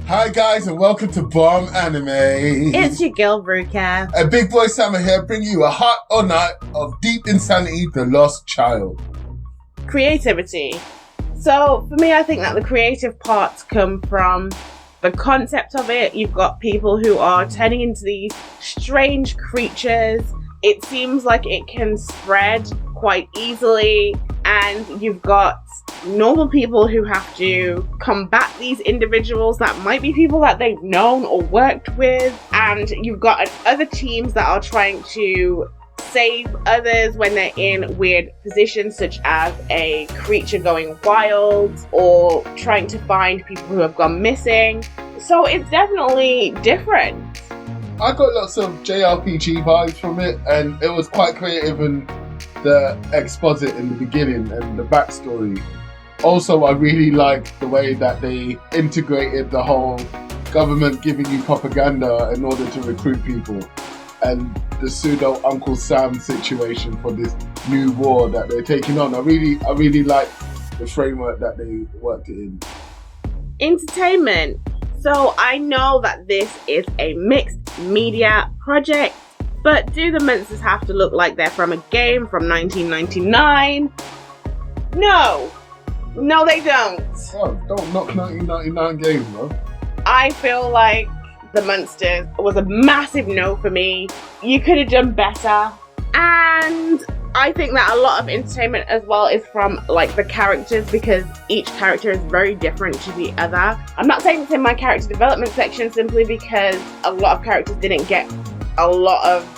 Hi guys and welcome to Bomb Anime. It's your girl Ruka. And Big Boy Sama here, bringing you a hot or not of Deep Insanity, The Lost Child. Creativity. So for me, I think that the creative parts come from the concept of it. You've got people who are turning into these strange creatures. It seems like it can spread quite easily, and you've got normal people who have to combat these individuals that might be people that they've known or worked with, and you've got other teams that are trying to save others when they're in weird positions, such as a creature going wild or trying to find people who have gone missing. So it's definitely different. I got lots of JRPG vibes from it, and it was quite creative in the exposit in the beginning and the backstory. Also, I really liked the way that they integrated the whole government giving you propaganda in order to recruit people, and the pseudo Uncle Sam situation for this new war that they're taking on. I really like the framework that they worked it in. Entertainment. So I know that this is a mixed media project, but do the monsters have to look like they're from a game from 1999? No, they don't. Oh, don't knock 1999 games, bro. I feel like the monsters was a massive no for me. You could have done better. And I think that a lot of entertainment as well is from like the characters, because each character is very different to the other. I'm not saying it's in my character development section simply because a lot of characters didn't get a lot of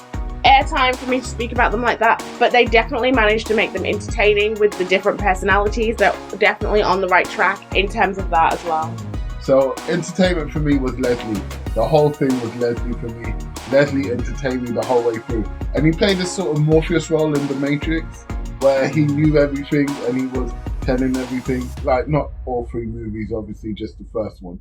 airtime for me to speak about them like that, but they definitely managed to make them entertaining with the different personalities. They're definitely on the right track in terms of that as well. So entertainment for me was Leslie. The whole thing was Leslie for me. Leslie entertained me the whole way through. And he played this sort of Morpheus role in The Matrix, where he knew everything and he was telling everything. Like, not all three movies, obviously, just the first one.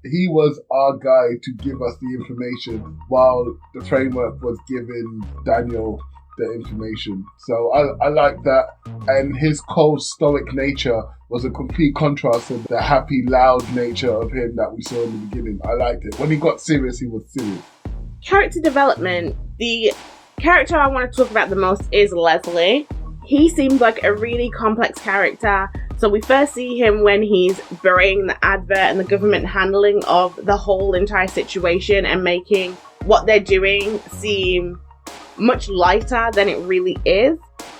He was our guy to give us the information while the framework was giving Daniel the information. So I like that. And his cold, stoic nature was a complete contrast to the happy, loud nature of him that we saw in the beginning. I liked it. When he got serious, he was serious. Character development. The character I want to talk about the most is Leslie. He seems like a really complex character. So we first see him when he's burying the advert and the government handling of the whole entire situation and making what they're doing seem much lighter than it really is.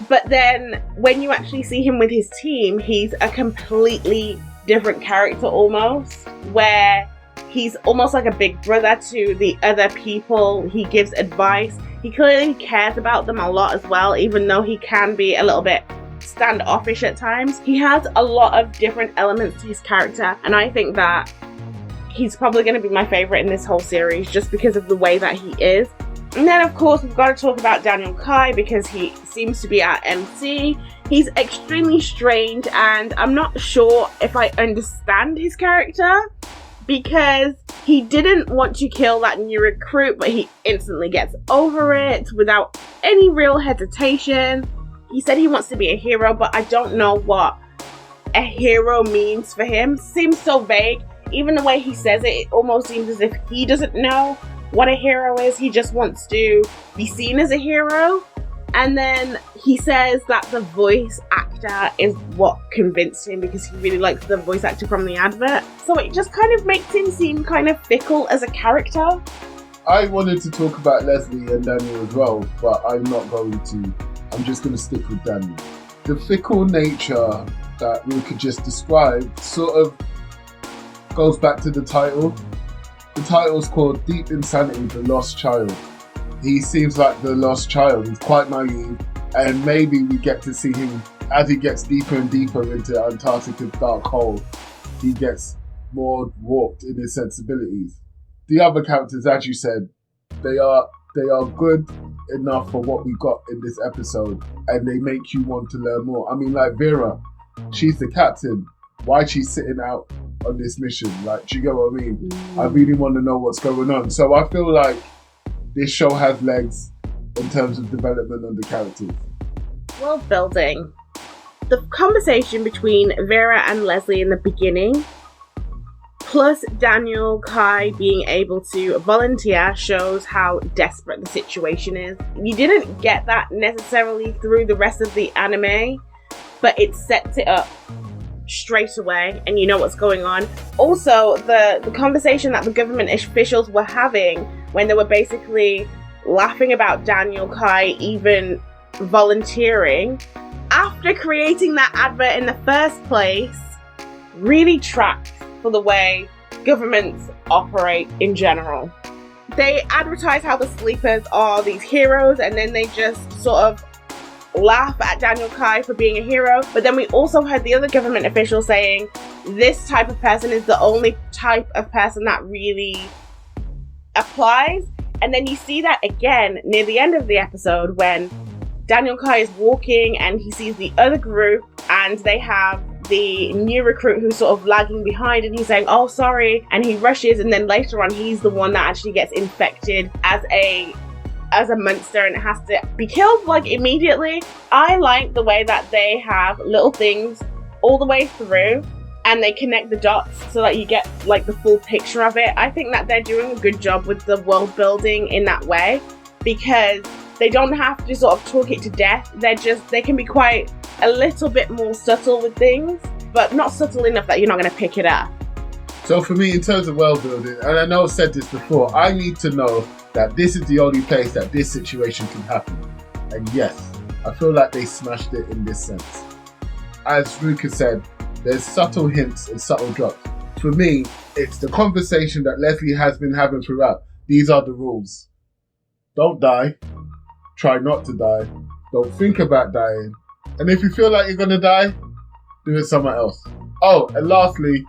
But then when you actually see him with his team, he's a completely different character almost, where he's almost like a big brother to the other people. He gives advice. He clearly cares about them a lot as well, even though he can be a little bit standoffish at times. He has a lot of different elements to his character, and I think that he's probably going to be my favorite in this whole series just because of the way that he is. And then of course we've got to talk about Daniel Kai, because he seems to be our MC. He's extremely strange, and I'm not sure if I understand his character, because he didn't want to kill that new recruit, but he instantly gets over it without any real hesitation. He said he wants to be a hero, but I don't know what a hero means for him. Seems so vague. Even the way he says it, it almost seems as if he doesn't know what a hero is. He just wants to be seen as a hero. And then he says that the voice actor is what convinced him, because he really likes the voice actor from the advert. So it just kind of makes him seem kind of fickle as a character. I wanted to talk about Leslie and Daniel as well, but I'm not going to. I'm just going to stick with Daniel. The fickle nature that we could just describe sort of goes back to the title. The title's called Deep Insanity, The Lost Child. He seems like the lost child. He's quite naive, and maybe we get to see him as he gets deeper and deeper into Antarctica's dark hole. he gets more warped in his sensibilities. The other characters, as you said, they are good enough for what we got in this episode, and they make you want to learn more. I mean, like Vera, she's the captain. Why is she sitting out on this mission? Like, do you get what I mean? I really want to know what's going on. So I feel like this show has legs in terms of development of the characters. World building. The conversation between Vera and Leslie in the beginning, plus Daniel Kai being able to volunteer, shows how desperate the situation is. You didn't get that necessarily through the rest of the anime, but it sets it up straight away and you know what's going on. Also, the conversation that the government officials were having when they were basically laughing about Daniel Kai even volunteering after creating that advert in the first place really tracks for the way governments operate in general. They advertise how the sleepers are these heroes and then they just sort of laugh at Daniel Kai for being a hero, but then we also heard the other government official saying this type of person is the only type of person that really applies. And then you see that again near the end of the episode when Daniel Kai is walking and he sees the other group and they have the new recruit who's sort of lagging behind and he's saying, oh sorry, and he rushes, and then later on he's the one that actually gets infected as a monster and it has to be killed like immediately. I like the way that they have little things all the way through and they connect the dots so that you get like the full picture of it. I think that they're doing a good job with the world building in that way because they don't have to sort of talk it to death. They can be quite a little bit more subtle with things, but not subtle enough that you're not going to pick it up. So for me, in terms of world building, and I know I've said this before, I need to know that this is the only place that this situation can happen. And yes, I feel like they smashed it in this sense. As Ruka said, there's subtle hints and subtle drops. For me, it's the conversation that Leslie has been having throughout. These are the rules. Don't die. Try not to die. Don't think about dying. And if you feel like you're going to die, do it somewhere else. Oh, and lastly,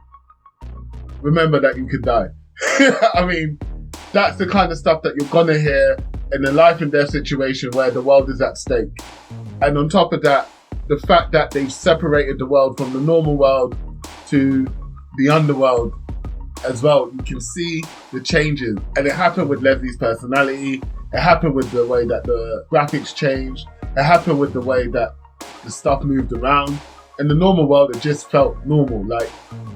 remember that you could die. I mean, that's the kind of stuff that you're going to hear in a life and death situation where the world is at stake. And on top of that, the fact that they've separated the world from the normal world to the underworld as well. You can see the changes. And it happened with Leslie's personality. It happened with the way that the graphics changed. It happened with the way that the stuff moved around. In the normal world, it just felt normal. Like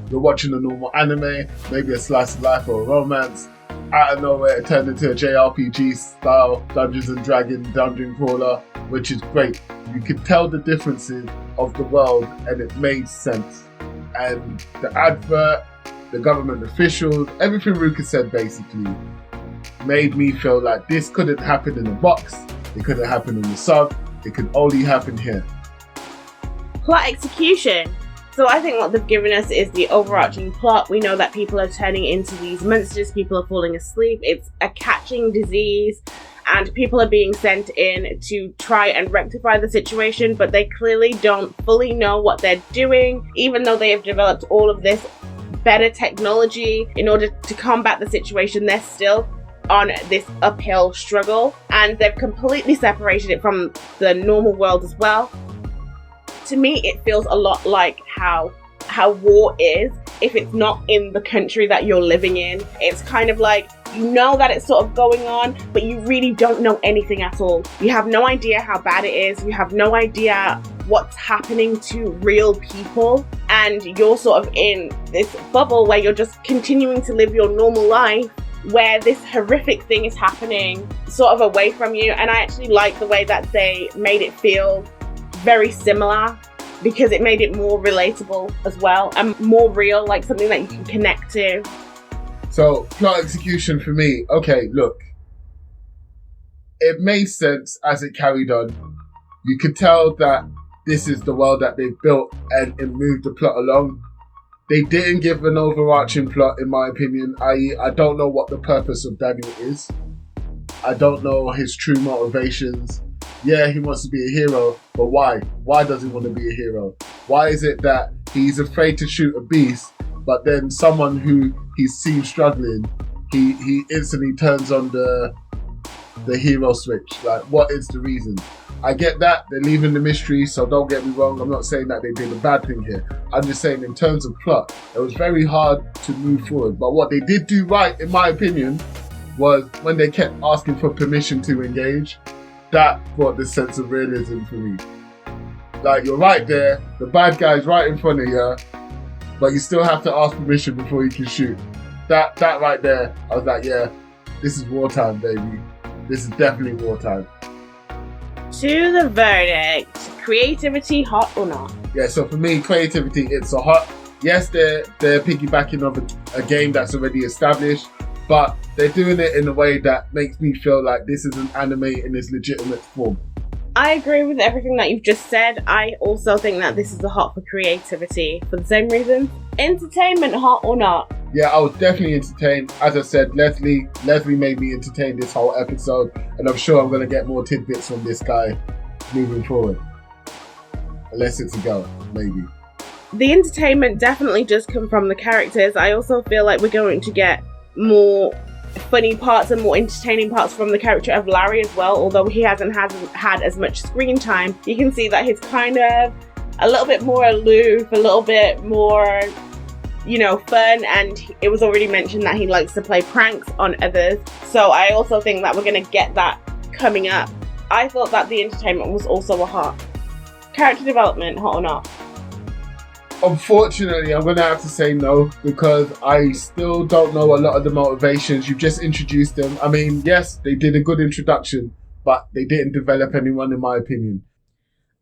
you're watching a normal anime, maybe a slice of life or a romance. Out of nowhere, it turned into a JRPG style Dungeons and Dragons dungeon crawler, which is great. You could tell the differences of the world and it made sense. And the advert, the government officials, everything Ruka said basically made me feel like this couldn't happen in a box, it couldn't happen in the sub, it could only happen here. Plot execution. So I think what they've given us is the overarching plot. We know that people are turning into these monsters, people are falling asleep, it's a catching disease, and people are being sent in to try and rectify the situation, but they clearly don't fully know what they're doing, even though they have developed all of this better technology in order to combat the situation. They're still on this uphill struggle, and they've completely separated it from the normal world as well. To me, it feels a lot like how war is if it's not in the country that you're living in. It's kind of like, you know that it's sort of going on, but you really don't know anything at all. You have no idea how bad it is. You have no idea what's happening to real people. And you're sort of in this bubble where you're just continuing to live your normal life, where this horrific thing is happening sort of away from you. And I actually like the way that they made it feel very similar, because it made it more relatable as well and more real, like something that you can connect to. So, plot execution for me, okay, look, it made sense as it carried on. You could tell that this is the world that they've built and it moved the plot along. They didn't give an overarching plot, in my opinion, i.e. I don't know what the purpose of Daniel is. I don't know his true motivations. Yeah, he wants to be a hero, but why? Why does he want to be a hero? Why is it that he's afraid to shoot a beast, but then someone who he's seen struggling, he instantly turns on the hero switch. Like, what is the reason? I get that they're leaving the mystery, so don't get me wrong. I'm not saying that they did a bad thing here. I'm just saying in terms of plot, it was very hard to move forward. But what they did do right, in my opinion, was when they kept asking for permission to engage. That brought the sense of realism for me. Like, you're right there, the bad guy's right in front of you, but you still have to ask permission before you can shoot. That right there, I was like, yeah, this is wartime, baby. This is definitely wartime. To the verdict, creativity, hot or not? Yeah, so for me, creativity, it's a hot. Yes, they're piggybacking off a game that's already established, but they're doing it in a way that makes me feel like this is an anime in its legitimate form. I agree with everything that you've just said. I also think that this is a hot for creativity for the same reason. Entertainment, hot or not? Yeah, I was definitely entertained. As I said, Leslie made me entertained this whole episode, and I'm sure I'm going to get more tidbits from this guy moving forward. Unless it's a girl, maybe. The entertainment definitely does come from the characters. I also feel like we're going to get more funny parts and more entertaining parts from the character of Larry as well. Although he hasn't had as much screen time, you can see that he's kind of a little bit more aloof, a little bit more, fun, and it was already mentioned that he likes to play pranks on others. So I also think that we're going to get that coming up. I thought that the entertainment was also a hot. Character development, hot or not? Unfortunately, I'm going to have to say no, because I still don't know a lot of the motivations. You've just introduced them. I mean, yes, they did a good introduction, but they didn't develop anyone, in my opinion.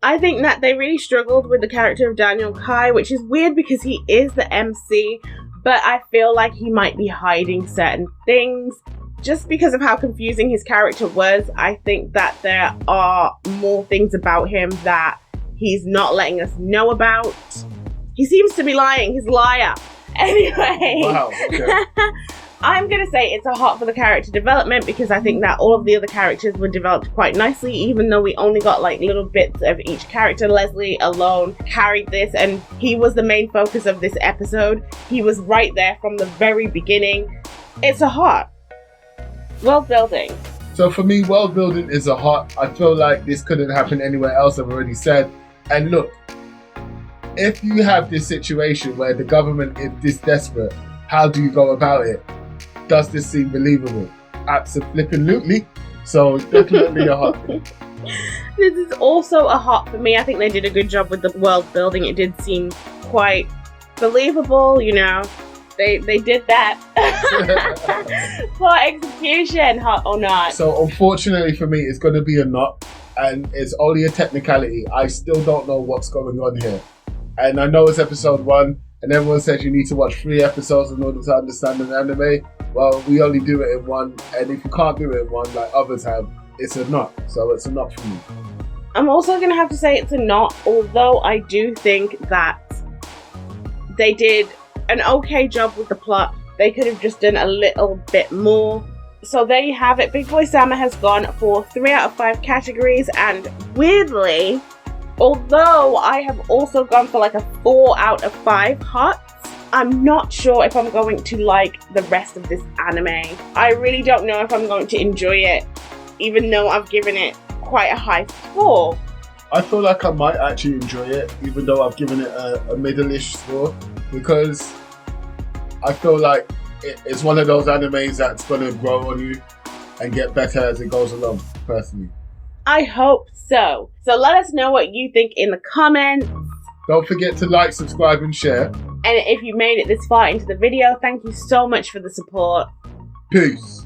I think that they really struggled with the character of Daniel Kai, which is weird because he is the MC, but I feel like he might be hiding certain things. Just because of how confusing his character was, I think that there are more things about him that he's not letting us know about. He seems to be lying. He's a liar. Anyway. Wow, okay. I'm going to say it's a hot for the character development, because I think that all of the other characters were developed quite nicely, even though we only got like little bits of each character. Leslie alone carried this, and he was the main focus of this episode. He was right there from the very beginning. It's a hot. World building. So for me, world building is a hot. I feel like this couldn't happen anywhere else, I've already said. And look, if you have this situation where the government is this desperate, how do you go about it? Does this seem believable? Absolutely. So definitely a hot thing. This is also a hot for me. I think they did a good job with the world building. It did seem quite believable, They did that. Plot execution, hot or not? So unfortunately for me, it's going to be a not. And it's only a technicality. I still don't know what's going on here. And I know it's episode 1, and everyone says you need to watch 3 episodes in order to understand an anime. Well, we only do it in 1, and if you can't do it in 1 like others have, it's a not. So it's a not for me. I'm also going to have to say it's a not, although I do think that they did an okay job with the plot. They could have just done a little bit more. So there you have it. Big Boy Sama has gone for 3 out of 5 categories, and weirdly, although I have also gone for like a 4 out of 5 hots, I'm not sure if I'm going to like the rest of this anime. I really don't know if I'm going to enjoy it, even though I've given it quite a high score. I feel like I might actually enjoy it, even though I've given it a middle-ish score, because I feel like it's one of those animes that's going to grow on you and get better as it goes along, personally. I hope so. So let us know what you think in the comments. Don't forget to like, subscribe, and share. And if you made it this far into the video, thank you so much for the support. Peace.